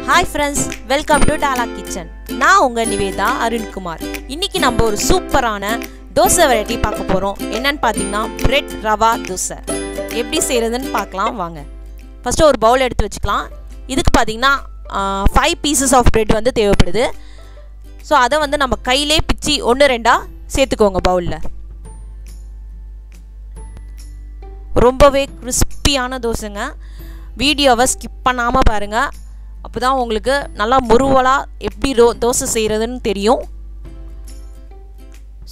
Hi friends, welcome to dalakitchen. நான் உங்க நிவேதா அருண்குமார். இன்னைக்கு நம்ம ஒரு சூப்பரான தோசை வெரைட்டி பார்க்க போறோம். என்னன்னு பாத்தீங்கன்னா பிரெட் ரவா தோசை. எப்படி செய்யறதுன்னு பார்க்கலாம் வாங்க. ஃபர்ஸ்ட் ஒரு பவுல் எடுத்து வச்சுக்கலாம். இதுக்கு பாத்தீங்கன்னா 5 pieces of bread வந்து தேவைப்படுது. சோ அத வந்து நம்ம கையிலே பிச்சி 1-2 சேர்த்துக்கோங்க பவுல்ல. ரொம்பவே கிறிஸ்பியான தோசைங்க. வீடியோவை ஸ்கிப் பண்ணாம பாருங்க. அப்பதான் உங்களுக்கு நல்லா முறுவலா எப்படி தோசை செய்யறதுன்னு தெரியும்.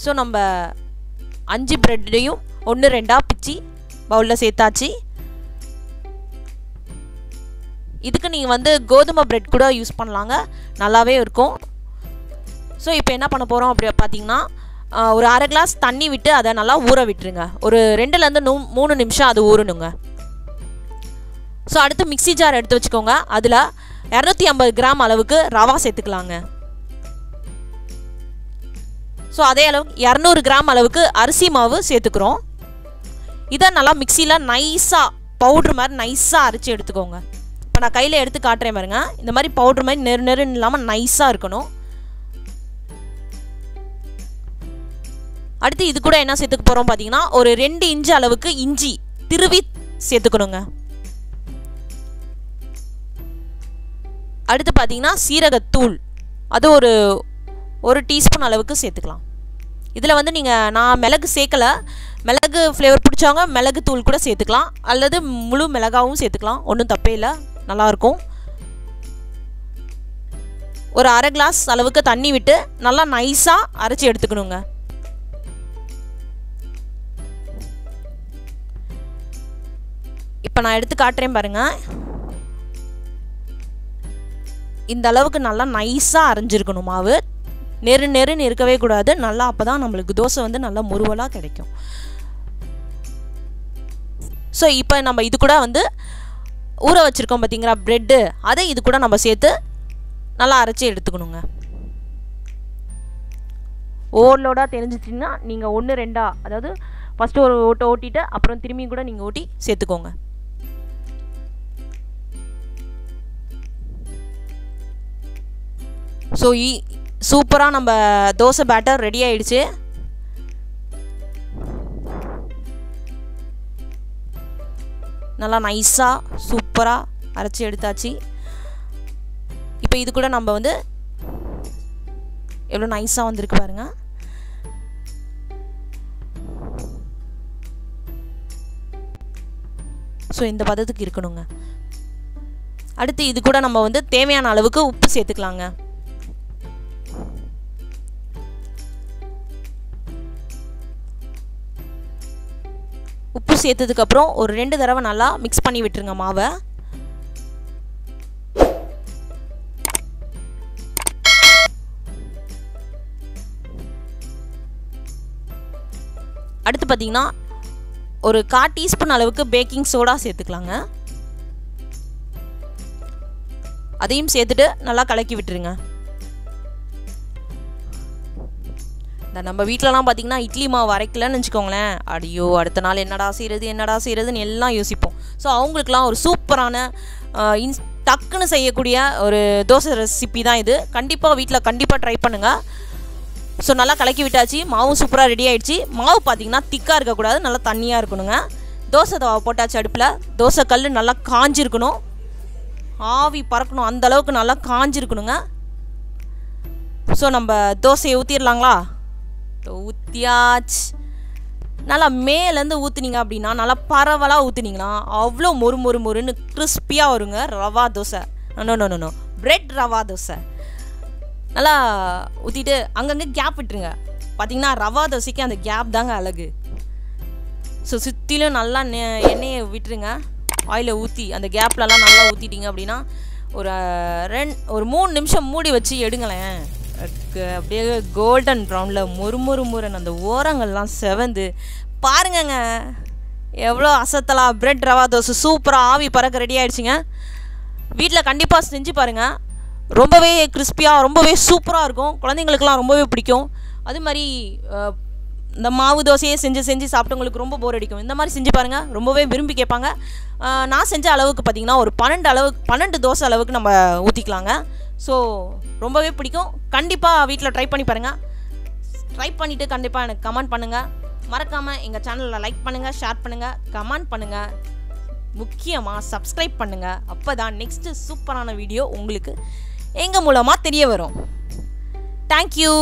சோ நம்ம 5 பிரெட்டையும் 1-2 பிச்சி பவுல்ல சேர்த்தாச்சு. இதுக்கு நீங்க வந்து கோதுமை பிரெட் கூட யூஸ் பண்ணலாங்க. நல்லாவே இருக்கும். சோ இப்போ என்ன பண்ண போறோம் அப்படி பாத்தீங்கன்னா ஒரு 1/2 கிளாஸ் தண்ணி விட்டு அதை நல்லா ஊற விட்டுருங்க. ஒரு 2 ல இருந்து 3 நிமிஷம் அது ஊறணுங்க. சோ அடுத்து மிக்ஸி ஜார் எடுத்து வச்சுக்கோங்க. அதுல 250 கிராம் அளவுக்கு ரவா சேர்த்துக்கலாங்க. சோ அதே அளவுக்கு 200 கிராம் அளவுக்கு அரிசி மாவு சேர்த்துக்கிறோம். இதை நல்லா மிக்ஸில நைஸா பவுடர் மாதிரி நைஸா அரைச்சி எடுத்துக்கோங்க. இப்போ நான் கையில எடுத்து காட்டுறேன் பாருங்க. இந்த மாதிரி பவுடர் மாதிரி நெருன்னு இல்லாமல் நைஸா இருக்கணும். அடுத்து இது கூட என்ன சேர்த்துக்க போறோம் பாத்தீங்கன்னா ஒரு 2 இன்ச் அளவுக்கு இஞ்சி திருவி சேர்த்துக்கணுங்க. அடுத்து பாத்தீங்கன்னா சீரகத்தூள் அது ஒரு டீஸ்பூன் அளவுக்கு சேர்த்துக்கலாம். இதில் வந்து நான் மிளகு சேர்க்கல. மிளகு ஃப்ளேவர் பிடிச்சவங்க மிளகு தூள் கூட சேர்த்துக்கலாம். அல்லது முழு மிளகாவும் சேர்த்துக்கலாம். ஒன்றும் தப்பே இல்லை, நல்லாயிருக்கும். ஒரு 1/2 கிளாஸ் அளவுக்கு தண்ணி விட்டு நல்லா நைஸாக அரைச்சி எடுத்துக்கணுங்க. இப்போ நான் எடுத்து காட்டுறேன் பாருங்க. இந்த அளவுக்கு நல்லா நைஸாக அரைஞ்சிருக்கணும் மாவு. நெருன்னு இருக்கவே கூடாது. நல்லா அப்போ தான் நம்மளுக்கு தோசை வந்து நல்லா முறுவலாக கிடைக்கும். ஸோ இப்போ நம்ம இது கூட வந்து ஊற வச்சுருக்கோம் பார்த்தீங்களா ப்ரெட்டு, அதை இது கூட நம்ம சேர்த்து நல்லா அரைச்சி எடுத்துக்கணுங்க. ஓவர்லோடாக தெரிஞ்சிச்சிங்கன்னா நீங்கள் 1-2 அதாவது ஃபஸ்ட்டு ஒரு ஓட்டை ஓட்டிட்டு அப்புறம் திரும்பியும் கூட நீங்கள் ஓட்டி சேர்த்துக்கோங்க. ஸோ சூப்பராக நம்ம தோசை பேட்டர் ரெடி ஆயிடுச்சு. நல்லா நைஸாக சூப்பராக அரைச்சி எடுத்தாச்சு. இப்போ இது கூட நம்ம வந்து எவ்வளோ நைஸாக வந்திருக்கு பாருங்க. ஸோ இந்த பதத்துக்கு இருக்கணுங்க. அடுத்து இது கூட நம்ம வந்து தேவையான அளவுக்கு உப்பு சேர்த்துக்கலாங்க. உப்பு சேர்த்ததுக்கப்புறம் ஒரு 2 தடவை நல்லா மிக்ஸ் பண்ணி விட்டுருங்க மாவை. அடுத்து பார்த்தீங்கன்னா ஒரு 1/4 டீஸ்பூன் அளவுக்கு பேக்கிங் சோடா சேர்த்துக்கலாங்க. அதையும் சேர்த்துட்டு நல்லா கலக்கி விட்டுருங்க. நம்ம வீட்டிலலாம் பார்த்தீங்கன்னா இட்லி மாவு அரைக்கலன்னு வச்சுக்கோங்களேன், அடியோ அடுத்த நாள் என்னடா செய்கிறதுன்னு எல்லாம் யோசிப்போம். ஸோ அவங்களுக்குலாம் ஒரு சூப்பரான டக்குன்னு செய்யக்கூடிய ஒரு தோசை ரெசிபி தான் இது. கண்டிப்பாக வீட்டில் கண்டிப்பாக ட்ரை பண்ணுங்கள். ஸோ நல்லா கலக்கி விட்டாச்சு. மாவும் சூப்பராக ரெடி ஆகிடுச்சு. மாவு பார்த்திங்கன்னா திக்காக இருக்கக்கூடாது, நல்லா தண்ணியாக இருக்கணுங்க. தோசை தவா போட்டாச்சு அடுப்பில். தோசை கல் நல்லா காஞ்சிருக்கணும், ஆவி பறக்கணும், அந்தளவுக்கு நல்லா காஞ்சிருக்கணுங்க. ஸோ நம்ம தோசையை ஊற்றிடலாங்களா? ஊற்றியாச்சு. நல்லா மேலேருந்து ஊற்றுனீங்க அப்படின்னா நல்லா பரவலாக ஊற்றுனீங்கன்னா அவ்வளோ மொறுன்னு கிறிஸ்பியாக வருங்க ரவா தோசை. No bread rava dosa. நல்லா ஊற்றிட்டு அங்கங்கே கேப் விட்டுருங்க. பார்த்தீங்கன்னா ரவா தோசைக்கு அந்த கேப் தாங்க அழகு. ஸோ சுற்றிலும் நல்லா எண்ணெயை விட்டுருங்க. ஆயிலை ஊற்றி அந்த கேப்லலாம் நல்லா ஊற்றிட்டீங்க அப்படின்னா ஒரு 3 நிமிஷம் மூடி வச்சு எடுங்களேன். அப்படியே கோல்டன் ப்ரௌனில் மொறுன்னு அந்த ஓரங்கள்லாம் செவந்து பாருங்கங்க எவ்வளோ அசத்தலா பிரெட் ரவா தோசை சூப்பராக ஆவி பறக்க ரெடி ஆகிடுச்சிங்க. வீட்டில் கண்டிப்பாக செஞ்சு பாருங்கள். ரொம்பவே கிறிஸ்பியாக ரொம்பவே சூப்பராக இருக்கும். குழந்தைங்களுக்கெல்லாம் ரொம்பவே பிடிக்கும். அது மாதிரி இந்த மாவு தோசையே செஞ்சு சாப்பிட்டவங்களுக்கு ரொம்ப போர் அடிக்கும். இந்த மாதிரி செஞ்சு பாருங்கள், ரொம்பவே விரும்பி கேட்பாங்க. நான் செஞ்ச அளவுக்கு பார்த்திங்கன்னா ஒரு 12 தோசை அளவுக்கு நம்ம ஊற்றிக்கலாங்க. ஸோ ரொம்பவே பிடிக்கும். கண்டிப்பாக வீட்டில் ட்ரை பண்ணி பாருங்கள். ட்ரை பண்ணிவிட்டு கண்டிப்பாக எனக்கு கமெண்ட் பண்ணுங்கள். மறக்காமல் எங்கள் சேனலில் லைக் பண்ணுங்கள், ஷேர் பண்ணுங்கள், கமெண்ட் பண்ணுங்கள், முக்கியமாக சப்ஸ்கிரைப் பண்ணுங்கள். அப்போ தான் நெக்ஸ்ட்டு சூப்பரான வீடியோ உங்களுக்கு எங்கள் மூலமாக தெரிய வரும். தேங்க்யூ.